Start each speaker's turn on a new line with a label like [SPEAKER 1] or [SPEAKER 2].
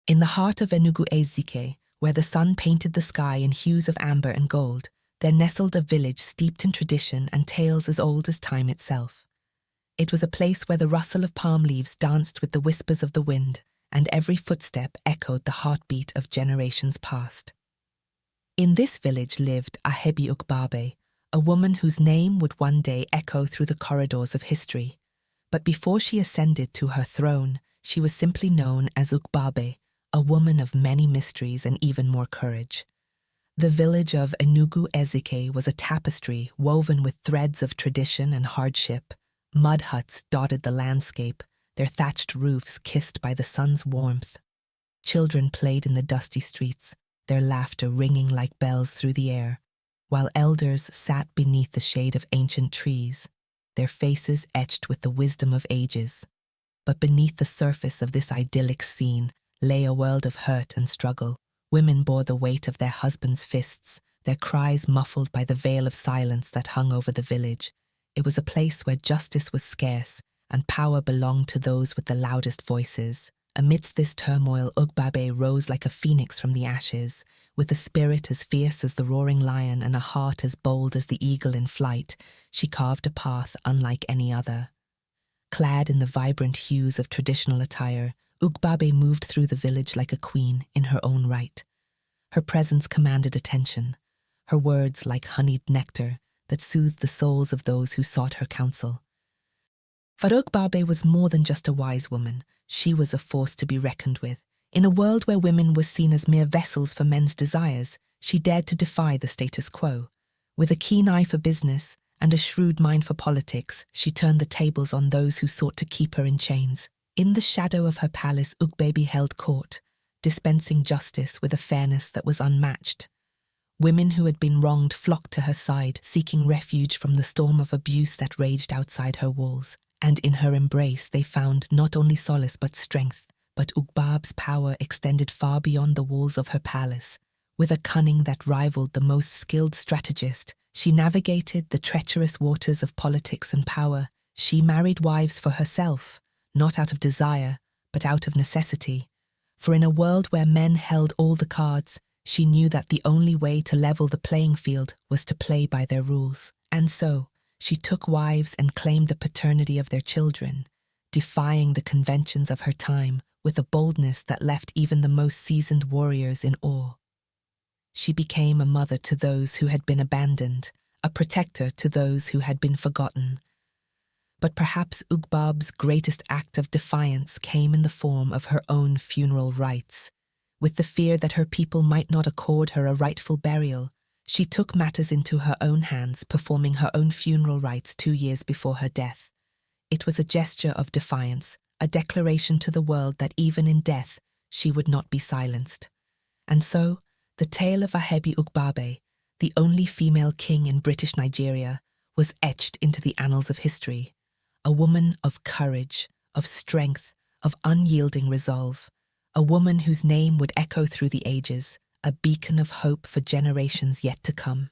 [SPEAKER 1] In the heart of Enugu Ezike, where the sun painted the sky in hues of amber and gold, there nestled a village steeped in tradition and tales as old as time itself. It was a place where the rustle of palm leaves danced with the whispers of the wind, and every footstep echoed the heartbeat of generations past. In this village lived Ahebi Ugbabe, a woman whose name would one day echo through the corridors of history. But before she ascended to her throne, she was simply known as Ugbabe, a woman of many mysteries and even more courage. The village of Enugu Ezike was a tapestry woven with threads of tradition and hardship. Mud huts dotted the landscape, their thatched roofs kissed by the sun's warmth. Children played in the dusty streets, their laughter ringing like bells through the air, while elders sat beneath the shade of ancient trees, their faces etched with the wisdom of ages. But beneath the surface of this idyllic scene lay a world of hurt and struggle. Women bore the weight of their husbands' fists, their cries muffled by the veil of silence that hung over the village. It was a place where justice was scarce and power belonged to those with the loudest voices. Amidst this turmoil, Ugbabe rose like a phoenix from the ashes, with a spirit as fierce as the roaring lion and a heart as bold as the eagle in flight. She carved a path unlike any other. Clad in the vibrant hues of traditional attire, Ugbabe moved through the village like a queen in her own right. Her presence commanded attention, her words like honeyed nectar that soothed the souls of those who sought her counsel. But Ugbabe was more than just a wise woman. She was a force to be reckoned with. In a world where women were seen as mere vessels for men's desires, she dared to defy the status quo. With a keen eye for business and a shrewd mind for politics, she turned the tables on those who sought to keep her in chains. In the shadow of her palace, Ugbabe held court, dispensing justice with a fairness that was unmatched. Women who had been wronged flocked to her side, seeking refuge from the storm of abuse that raged outside her walls. And in her embrace they found not only solace but strength. But Ugbabe's power extended far beyond the walls of her palace. With a cunning that rivaled the most skilled strategist, she navigated the treacherous waters of politics and power. She married wives for herself, not out of desire, but out of necessity. For in a world where men held all the cards, she knew that the only way to level the playing field was to play by their rules. And so, she took wives and claimed the paternity of their children, defying the conventions of her time with a boldness that left even the most seasoned warriors in awe. She became a mother to those who had been abandoned, a protector to those who had been forgotten. But perhaps Ugbabe's greatest act of defiance came in the form of her own funeral rites. With the fear that her people might not accord her a rightful burial, she took matters into her own hands, performing her own funeral rites 2 years before her death. It was a gesture of defiance, a declaration to the world that even in death she would not be silenced. And so, the tale of Ahebi Ugbabe, the only female king in British Nigeria, was etched into the annals of history. A woman of courage, of strength, of unyielding resolve. A woman whose name would echo through the ages, a beacon of hope for generations yet to come.